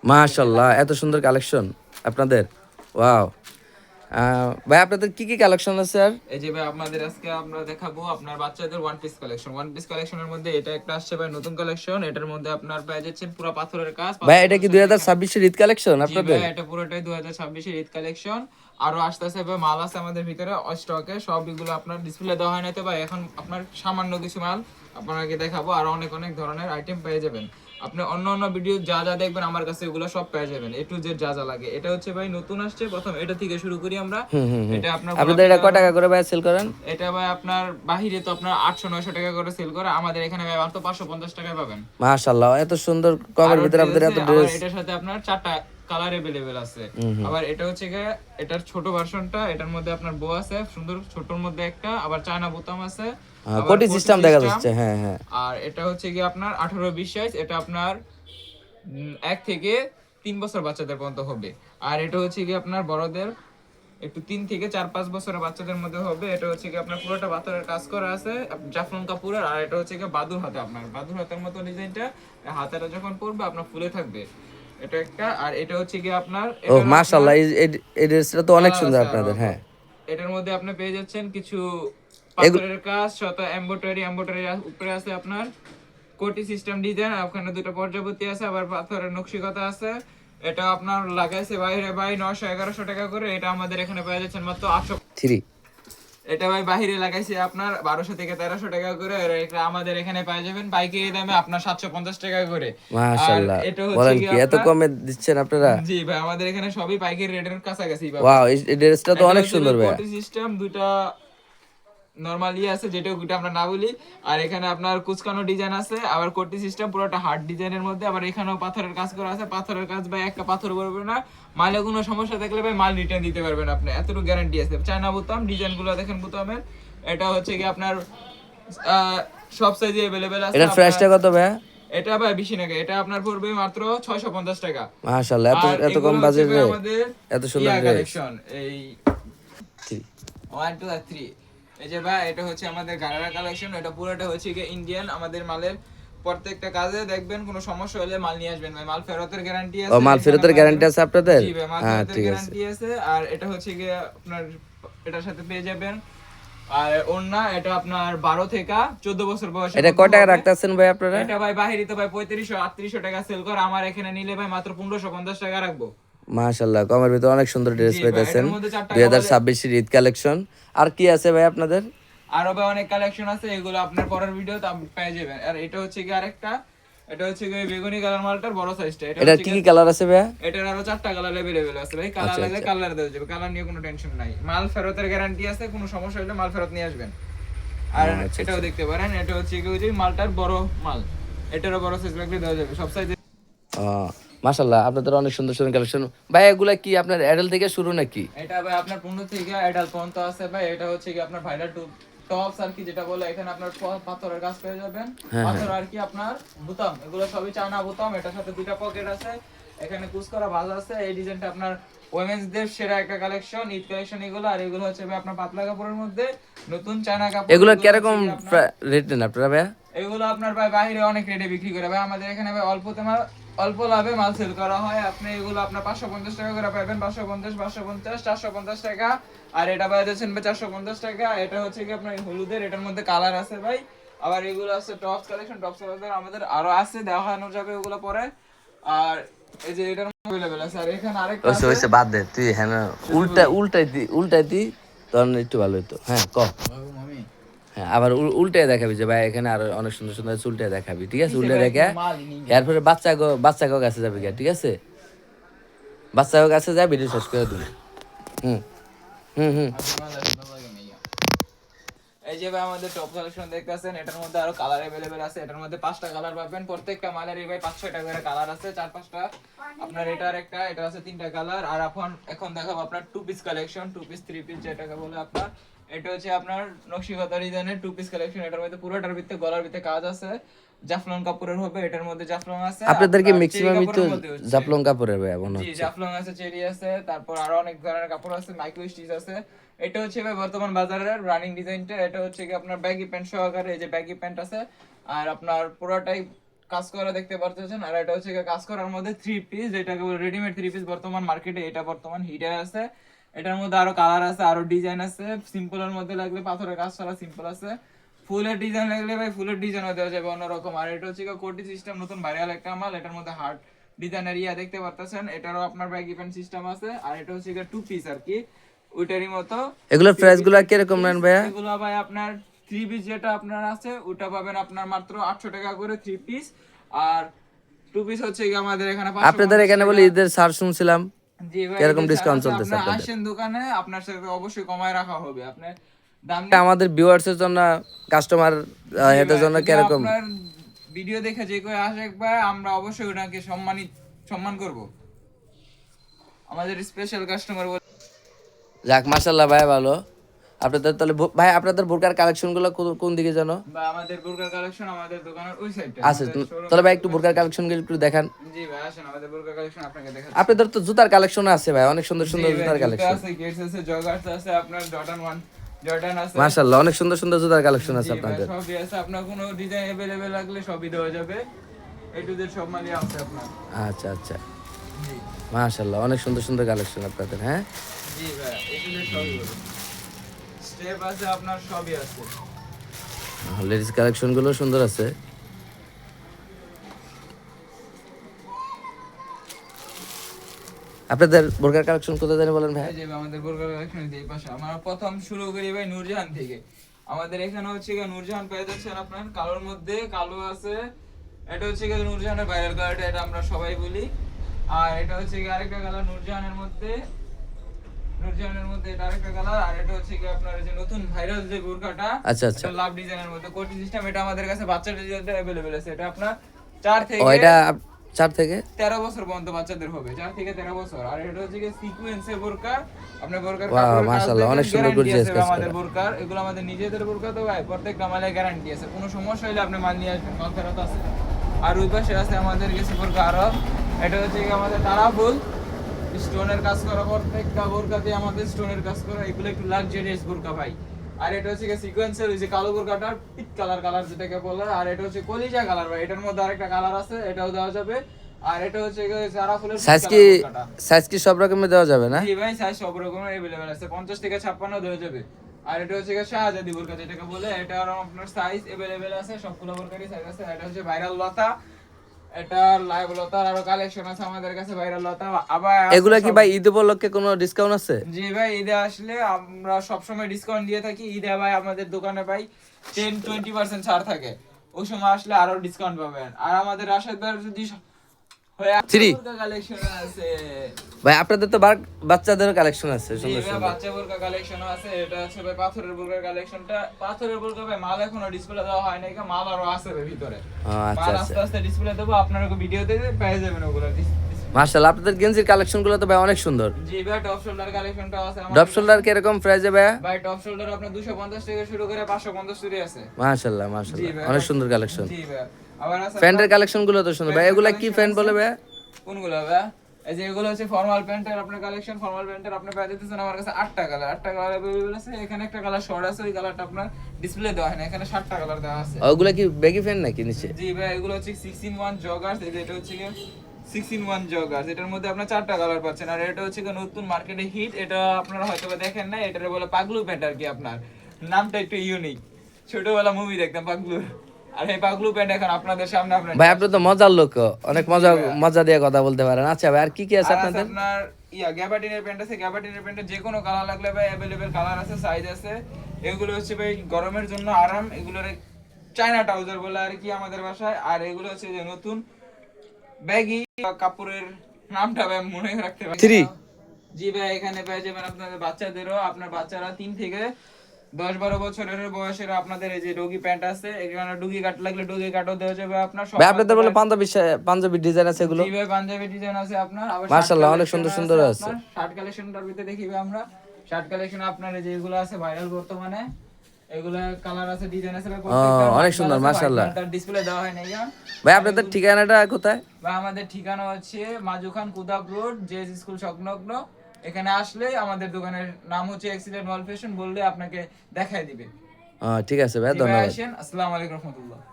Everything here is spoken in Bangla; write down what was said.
মাশাআল্লাহ, এত সুন্দর কালেকশন আপনাদের। ওয়াও। ভাই আপনাদের কি কি কালেকশন আছে আর? এই যে ভাই আপনাদের আজকে আমরা দেখাবো আপনার বাচ্চাদের ওয়ান পিস কালেকশনের মধ্যে এটা একটা আসছে ভাই নতুন কালেকশন। এটার মধ্যে আপনার পেয়ে যাচ্ছেন পুরো পাথরের কাজ, ভাই পাথরের এটা কি সাথে এখানে 2026 এর ঈদ কালেকশন জি আপনাদের? ভাই এটা পুরোটাই 2026 এর ঈদ কালেকশন। আরো আসতেছে ভাই, মাল আছে আমাদের ভিতরে স্টকে, সবগুলো আপনার ডিসপ্লে দেওয়া হয় না তো ভাই, এখন আপনার সামান্য কিছু মাল আপনাকে দেখাবো, আরো অনেক অনেক ধরনের আইটেম পেয়ে যাবেন। আপনি অন্য অন্য ভিডিও যা যা দেখবেন আমার কাছে এগুলো সব পেয়ে যাবেন, এ টু জেড যা যা লাগে। এটা হচ্ছে ভাই নতুন আসছে, প্রথম এটা থেকে শুরু করি আমরা। হুম হুম হুম। এটা আপনার আপনাদের গোলাপি এটা কয় কালার। টাকা করে ভাই সেল করেন? এটা ভাই আপনার বাহিরে তো আপনার 800-900 টাকা করে সেল করে, আমাদের এখানে ভাই মাত্র 550 টাকায় পাবেন। মাশাআল্লাহ, এত সুন্দর কমের আরো ভিতরে ড্রেস আপনাদের আছে, এত আবার ড্রেস। এটার সাথে আপনার 4টা কালার अवेलेबल আছে। হুম হুম। আবার এটা হচ্ছে গিয়ে এটার ছোট ভার্সনটা, এটার মধ্যে আপনার বো আছে সুন্দর ছোটর মধ্যে একটা, আবার চায়না বোতাম আছে, আবার কোটি কোটি সিস্টেম দেখা সিস্টেম। যাচ্ছে, হ্যাঁ হ্যাঁ। আর এটা হচ্ছে গিয়ে আপনার 18-20 সাইজ, এটা আপনার 1 থেকে 3 বছর বাচ্চাদের পর্যন্ত হবে। আর এটা হচ্ছে গিয়ে আপনার বড়দের একটু 3 থেকে 4-5 বছরের বাচ্চাদের মধ্যে হবে। এটা হচ্ছে কি আপনার পুরোটা পাথরের কাজ করা আছে জাফলং কাপড়ের। আর এটা হচ্ছে কি বাদুর হাতে, আপনার বাদুর হাতের মতো ডিজাইনটা, হাতেটা যখন পরবে আপনার ফুলে থাকবে, এটা একটা। আর এটা হচ্ছে কি আপনার ও এটার আপনার মাশাআল্লাহ, এই ড্রেসটা তো অনেক কালার সুন্দর আছে আরো। আপনাদের, হ্যাঁ। এটার মধ্যে আপনি পেয়ে যাচ্ছেন কিছু এগুলো পাথরের কাজ, শত এমব্রয়ডারি উপরে আছে আপনার কোটি সিস্টেম ডিজাইন, ওখানে দুটো পর্যাবর্তী আছে, আবার পাথরের নকশিকাতা আছে। এটা আপনার লাগাইছে বাইরে ভাই 900-1100 টাকা করে, এটা আমাদের এখানে পেয়ে যাচ্ছেন মাত্র 800। থ্রি। এটা ভাই বাহিরে লাগাইছে আপনার 1200 থেকে 1300 টাকা করে, আর এটা আমাদের এখানে পেয়ে যাবেন পাইকারি দামে আপনার 750 টাকা করে। আর মাশাআল্লাহ, এটা হচ্ছে বলেন কি কি এত আপনার কমে দিচ্ছেন আপনারা? জি ভাই আমাদের এখানে সবই পাইকারি রেটের কাছাকাছি পাবেন। ওয়াও, এই ড্রেসটা তো এটা অনেক হচ্ছে ভাই সুন্দর ভাইয়া। কোটি সিস্টেম, দুইটা নরমালি আছে যেটা ওটা আমরা না বলি। আর এখানে আপনার কুচকানো ডিজাইন আছে, আবার কোটি সিস্টেম পুরোটা হার্ড ডিজাইনের মধ্যে, আবার এখানেও পাথরের কাজ করা আছে। পাথরের কাজ ভাই একটা পাথর পড়বে না, মালে কোনো সমস্যা থাকলে ভাই মাল রিটার্ন দিতে পারবেন আপনি, এতটুকু গ্যারান্টি আছে। চায়না বোতাম ডিজাইনগুলো দেখেন বোতামের, এটা হচ্ছে কি আপনার সব সাইজে अवेलेबल আছে এটার আপনার। প্রাইসটা কত ভাইয়া? এটা ভাই বেশি নাকি, এটা আপনার পড়বে মাত্র 650 টাকা। মাশাআল্লাহ, এত আর এত কম এগুলো হচ্ছে ভাই বাজেটে আমাদের এত সুন্দর ইয়া ড্রেস। কালেকশন, এই থ্রি। 1 2 আর 3। এই যে ভাই এটা হচ্ছে আমাদের গারারা কালেকশন, এটা পুরোটা হচ্ছে কি ইন্ডিয়ান। আমাদের মালের প্রত্যেকটা কাজে দেখবেন কোনো সমস্যা হলে মাল নিয়ে আসবেন ভাই, মাল ফেরতের গ্যারান্টি ও, আছে মাল এখানে ফেরতের পাওয়া গ্যারান্টি যাবে। আছে আপনাদের? জি ভাই মাল হ্যাঁ ফেরতের ঠিক আছে। গ্যারান্টি আছে। আর এটা হচ্ছে কি আপনার এটার সাথে পেয়ে যাবেন আর ওন্না, এটা আপনার 12 থেকে 14 বছর বয়সের এটা মধ্যে কয় টাকা হবে। রাখতেছেন ভাই আপনারা? এটা ভাই বাহিরে তো ভাই 3500-3800 টাকা সেল করে, আমার এখানে নিলে ভাই মাত্র 1550 টাকা রাখবো। মাশাআল্লাহ, কমের ভিতরে অনেক সুন্দর ড্রেস জি ভাই পাইতেছেন। এটার মধ্যে 4টা কালার। 2026 এর ঈদ কালেকশন। আর কি আছে ভাই আপনাদের? আরো ভাই অনেক কালেকশন আছে, এগুলো আপনার পরের ভিডিওতে আপনি পেয়ে যাবেন। আর এটা হচ্ছে কি আরেকটা, এটা হচ্ছে কি বেগুনি কালার মালটার বড় সাইজটা। এটা এটার হচ্ছে কি কি কি কালার আছে ভাইয়া? এটার আরো 4টা কালার अवेलेबल আছে ভাই, কালার আচ্ছা লাগলে আচ্ছা। কালার দেওয়া যাবে, কালার নিয়ে কোনো টেনশন নাই। মাল ফেরতের গ্যারান্টি আছে, কোনো সমস্যা হলে মাল ফেরত নিয়ে আসবেন। আর আচ্ছা এটাও আচ্ছা। দেখতে পারেন, এটা হচ্ছে কি ওই যে মালটার বড় মাল, এটারও বড় সাইজ লাগলে দেওয়া যাবে সব সাইজে। ও মাশাআল্লাহ, আপনাদের অনেক সুন্দর সুন্দর কালেকশন। ভাই এগুলা কি আপনার অ্যাডাল্ট থেকে শুরু নাকি? এটা ভাই আপনার 15 থেকে অ্যাডাল্ট পর্যন্ত আছে ভাই। এটা হচ্ছে কি আপনার ভাইরাল টপস আর কি যেটা বলে, এখানে আপনার পাথরের কাজ পেয়ে যাবেন। হ্যাঁ হ্যাঁ। পাথর আর কি আপনার বোতাম, এগুলো সবই চায়না বোতাম। এটার সাথে দুইটা পকেট আছে, এখানে কুচ করা ভাঁজ আছে। এই ডিজাইনটা আপনার ওমেন্স দের সেরা একটা কালেকশন, ঈদ কালেকশন এগুলো। আর এগুলো হচ্ছে ভাই আপনার পাতলা কাপড়ের মধ্যে নতুন চায়না কাপড়। এগুলো এগুলো হচ্ছে কিরকম কি আপনার রেট নেন আপনারা ভাইয়া? এগুলো আপনার ভাই বাইরে অনেক রেটে বিক্রি করে ভাই, আমাদের এখানে ভাই অল্প লাভে মাল সেল করা হয়। আপনি এগুলো আপনার 550 টাকা করে পাবেন, 550, 550, 450 টাকা। আর এটা পাওয়া যাচ্ছেন ভাই 450 টাকা। এটা হচ্ছে কি আপনার হলুদের, এটার মধ্যে কালার আছে ভাই। আবার এগুলো আছে টপস কালেকশন, টপস কালেকশন আমাদের আরো আছে, দেখানো যাবে ওগুলো পরে। আর এই যে এটার মধ্যে अवेलेबल আছে। আর এখানে আরেকটা ওইসে আছে, ওইসে বাদ দে তুই, হ্যাঁ না, উল্টাই দি তখন একটু ভালো হতো, হ্যাঁ ক। হ্যাঁ, আবার উল্টে দেখাবি যে ভাই এখানে আরো অনেক সুন্দর সুন্দর আছে, উল্টে দেখাবি, ঠিক আছে? উল্টে দেখা এরপরে বাচ্চাকেও কাছে যাবি গা, ঠিক আছে? বাচ্চাকেও কাছে যা, ভিডিও শেষ করে দিবি। হুম হুম হুম। এই যে ভাই আমাদের টপ কালেকশন দেখতেছেন, এটার মধ্যে আরো কালার अवेलेबल আছে। এটার মধ্যে 5টা কালার পাবেন, প্রত্যেকটা মালেরই ভাই 5-6টা করে কালার আছে, 4-5টা। আপনার এটার একটা, এটা আছে 3টা কালার। আর এখন দেখাবো আপনার two piece collection, two piece three piece যেটাকে বলে আপনার। এটা হচ্ছে আপনার নকশিকাতা ডিজাইনের টু পিস কালেকশন। এটার মধ্যে পুরোটার ভিতরে গলার ভিতরে কাজ আছে, জাফলং কাপড়ের হবে। এটার মধ্যে জাফলং আছে, আপনাদেরকে আপনার চেরি ম্যাক্সিমামই তো কাপড়ের মধ্যে হচ্ছে। জাফলং কাপড়ের ভাই মনে জি হচ্ছে। জাফলং আছে, চেরি আছে, তারপর আরো অনেক ধরনের কাপড় আছে, মাইক্রো স্টিচ আছে। এটা হচ্ছে ভাই বর্তমান বাজারের রানিং ডিজাইনটা। এটা হচ্ছে কি আপনার ব্যাগি প্যান্ট সহকারে, এই যে ব্যাগি প্যান্ট আছে। আর আপনার পুরোটাই কাজ করা দেখতে পারতেছেন, আর এটা হচ্ছে কাজ করার মধ্যে 3 পিস, যেটাকে বলে রেডিমেড 3 পিস। বর্তমান মার্কেটে এটা বর্তমান হিটে আছে। এটার মধ্যে আরো কালার আছে, আরো ডিজাইন আছে। সিম্পলের মধ্যে লাগলে পাথরের কাজ করা সিম্পল আছে, ফুলের ডিজাইন লাগলে ভাই ফুলের ডিজাইনও দেওয়া যাবে অন্যরকম। আর এটা হচ্ছে কোটি সিস্টেম, নতুন ভাইরাল একটা মাল। এটার মধ্যে হার্ট ডিজাইনের দেখতে পারতেছেন। এটারও আপনার ব্যাগি প্যান্ট সিস্টেম আছে। আর এটা হচ্ছে 2 পিস আর কি, ওইটারই মতো। এগুলোর প্রাইস গুলো কিরকম নেন ভাইয়া? এগুলো ভাই আপনার 3 পিস যেটা আপনার আছে ওটা পাবেন আপনার মাত্র 800 টাকা করে 3 পিস। আর 2 পিস হচ্ছে আমাদের এখানে 550 আপনাদের এখানে বলে ঈদের ছাড় শুনছিলাম, জি ভাই, কিরকম ডিসকাউন্ট চলতেছে আপনি আপনাদের? আসেন দোকানে, আপনার সাথে অবশ্যই কমায় রাখা হবে। আপনি দাম আমাদের ভিউয়ার্স এর জন্য, কাস্টমার এদের জন্য কিরকম? আপনার ভিডিও দেখে যে কেউ আসে ভাই, আমরা অবশ্যই ওনাকে সম্মান করব। আমাদের স্পেশাল কাস্টমার বলে। যাক মাশাআল্লাহ ভাই, ভালো। আপনাদের তাহলে ভাই আপনাদের বোরকার কালেকশন গুলো কোন দিকে জানো? বা আমাদের বোরকার কালেকশন আমাদের দোকানের ওই সাইডে আচ্ছা, তাহলে ভাই একটু বোরকার কালেকশন গুলো একটু দেখান। জি ভাই, আসেন আমাদের বোরকার কালেকশন আপনাকে দেখাচ্ছি। আপনাদের তো জুতার কালেকশন আছে ভাই, অনেক সুন্দর সুন্দর জুতার কালেকশন আছে, গেটস আছে, জগার্স আছে, আপনার জর্ডান আছে। মাশাআল্লাহ, অনেক সুন্দর সুন্দর জুতার কালেকশন আছে জি ভাই, আপনাদের। সবই আছে। আপনার কোনো ডিজাইন अवेलेबल লাগলে সবই দেওয়া যাবে। এ টু জেড সব মালই আছে আপনার। আচ্ছা আচ্ছা, জি মাশাআল্লাহ, অনেক সুন্দর সুন্দর কালেকশন আপনাদের। হ্যাঁ জি ভাই, এ টু জেড সবই হবে। স্টেপ আছে আপনার, সবই আছে। লেডিস কালেকশন গুলো সুন্দর আছে। আপনাদের বোরকার কালেকশন কোথায় জানি বলেন ভাই? এই যে আমাদের বোরকার কালেকশন এই পাশে। আমরা প্রথম শুরু করি ভাই নূরজাহান থেকে। আমাদের এখানে হচ্ছে নূরজাহান পেয়ে যাচ্ছেন আপনার কালোর মধ্যে, কালো আছে। এটা হচ্ছে নূরজাহানের ভাইরাল কালারটা, এটা আমরা সবাই বলি। আর এটা হচ্ছে আরেকটা কালার নূরজাহানের মধ্যে, এটা আরেকটা কালার। আর এটা হচ্ছে আপনার যে নতুন ভাইরাল যে বোরকাটা, আচ্ছা আচ্ছা, এটা লাভ ডিজাইনের মধ্যে কোটি সিস্টেম। এটা আমাদের কাছে বাচ্চাদের জন্য अवेलेबल আছে। এটা আপনার 4 থেকে ও এটা 4 থেকে 13 বছর পর্যন্ত বাচ্চাদের হবে, 4 থেকে 13 বছর। আর এটা হচ্ছে সিকোয়েন্সের বোরকা। আপনার বোরকার ওয়াও কাপড়ের মাশাআল্লাহ, অনেক সুন্দর গর্জিয়াস কাজ আমাদের করা। বোরকার, এগুলো আমাদের নিজেদের বোরকা তো ভাই, প্রত্যেকটা মালে গ্যারান্টি আছে। কোনো সমস্যা হলে আপনি মাল নিয়ে আসবেন, মাল ফেরত আছে। আর ওই পাশে আছে আমাদের কাছে বোরকা আরো। এটা হচ্ছে আমাদের তারাফুল স্টোনের কাজ করা, প্রত্যেকটা বোরকাতে আমাদের স্টোনের কাজ করা। এগুলো একটু লাক্সারিয়াস বোরকা ভাই। আর এটা হচ্ছে সিকোয়েন্সের ওই যে কালো বোরকাটা, পিট কালার যেটাকে বলে। আর এটা হচ্ছে কলিজা কালার ভাই। এটার মধ্যে আরেকটা কালার আছে, এটাও দেওয়া যাবে। আর এটা হচ্ছে তারাফুলের সাইজ কি সব রকমের দেওয়া যাবে না? জি ভাই, সাইজ সব রকমের अवेलेबल আছে, 50 থেকে 56 দেওয়া যাবে। আর এটা হচ্ছে শাহজাদি বোরকা যেটাকে বলে, এটার আপনার সাইজ अवेलेबल আছে, সবগুলো বোরকারই সাইজ আছে। এটা হচ্ছে ভাইরাল লতা, এটা লাইভ লতার আরো কালেকশন আছে আমাদের কাছে, ভাইরাল লতা। আবার এগুলা কি ভাই ঈদ উপলক্ষে কোনো ডিসকাউন্ট আছে? জি ভাই, ঈদে আসলে আমরা সব সময় ডিসকাউন্ট দিয়ে থাকি। ঈদে ভাই আমাদের দোকানে ভাই 10-20% ছাড় থাকে, ওই সময় আসলে আরো ডিসকাউন্ট পাবেন। আর আমাদের রাশেদবার যদি কালেকশন আছে ভাই, আপনাদের তো বাচ্চাদের কালেকশন আছে সুন্দর সুন্দর। বাচ্চা বোরকা কালেকশন আছে। এটা হচ্ছে ভাই পাথরের বোরকার কালেকশনটা। পাথরের বোরকা ভাই মাল এখনো ডিসপ্লে দেওয়া হয় নাই, মাল আরো আছে ভাই ভিতরে। আচ্ছা মাল আচ্ছা, আস্তে আস্তে ডিসপ্লে দেবো, আপনারা ভিডিওতে পেয়ে যাবেন ওগুলো। মাশাআল্লাহ, আপনাদের গেঞ্জির কালেকশন গুলো তো ভাই অনেক সুন্দর। জি ভাই, টপ শোল্ডার কালেকশনটা আছে আমাদের। ডপ শোল্ডার কি রকম প্রাইসে ভাই? ভাই টপ শোল্ডার আপনার 250 থেকে শুরু করে 550 টাকা আছে। মাশাআল্লাহ মাশাআল্লাহ, অনেক সুন্দর কালেকশন। জি ভাই, আবার আছে প্যান্টের কালেকশন গুলো তো সুন্দর ভাই। এগুলা কি প্যান্ট বলে ভাই? কোনগুলো ভাই? এই যে এগুলো হচ্ছে ফর্মাল প্যান্টের আপনার কালেকশন। ফর্মাল প্যান্টের আপনি পেয়ে যেতেছেন আমার কাছে 8টা কালার, 8টা কালার अवेलेबल আছে। এখানে একটা কালার শর্ট আছে, ওই কালারটা আপনার ডিসপ্লে দেওয়া হয় না, এখানে 7টা কালার দেওয়া আছে। ওগুলা কি ব্যাগি প্যান্ট নাকি নিচে? জি ভাই, এগুলো হচ্ছে 6-in-1 জগার্স। এটা হচ্ছে 6-in-1 জগার্স। এটার মধ্যে আপনার 4টা কালার পাচ্ছেন। আর এটা হচ্ছে নতুন মার্কেটে হিট, এটা আপনারা হয়তো দেখেন না, এটারে বলে পাগলু প্যান্ট আর কি। আপনার নামটা একটু ইউনিক, ছোটবেলা মুভি দেখতাম পাগলু। আর এই পাগলু প্যান্ট এখন আপনাদের সামনে আপনার ভাই আপনি তো মজার লোক, অনেক মজা দিয়ে কথা বলতে পারেন। আচ্ছা ভাই, আর কি কি আছে আপনাদের? আপনার গ্যাবার্ডিনের প্যান্ট আছে। গ্যাবার্ডিনের প্যান্টে যে কোনো কালার লাগলে ভাই अवेलेबल কালার আছে, সাইজ আছে। এগুলো হচ্ছে ভাই গরমের জন্য আরাম, এগুলোর চায়না ট্রাউজার বলে আর কি আমাদের ভাষায়। আর এগুলো হচ্ছে যে নতুন ব্যাগি কাপড়ের নামটা ভাই মনে রাখতে পারি। জি ভাই, এখানে পেয়ে যাবেন আপনাদের বাচ্চাদেরও। আপনার বাচ্চারা 3 থেকে 10-12 বছরের বয়সের আপনাদের এই যে ডগি প্যান্ট আছে, এখানে ডগি কাট লাগলে ডগি কাটও দেওয়া যাবে আপনার। ভাই আপনাদের বলে পাঞ্জাবি ডিজাইন আছে এগুলো? জি ভাই, পাঞ্জাবি ডিজাইন আছে আপনার। আবার মাশাআল্লাহ, অনেক সুন্দর সুন্দর আছে। শার্ট কালেকশনটার ভিতরে দেখিবে আমরা। শার্ট কালেকশন আপনার এই যে এগুলো আছে ভাইরাল বর্তমানে, এগুলা কালার আছে, ডিজাইন আছে, অনেক সুন্দর মাশাআল্লাহ। তার ডিসপ্লে দেওয়া হয় না ইয়া। ভাই আপনাদের ঠিকানাটা কোথায়? ভাই আমাদের ঠিকানা হচ্ছে মাজুখান কুদাব রোড, জেএস স্কুল সংলগ্ন। এখানে আসলে আমাদের দোকানের নাম হচ্ছে এক্সিলেন্ট ওয়াল ফ্যাশন, বললে আপনাকে দেখায় দিবে। ঠিক আছে ভাই, ধন্যবাদ। আসেন। আসসালামু আলাইকুম রহমতুল্লাহ।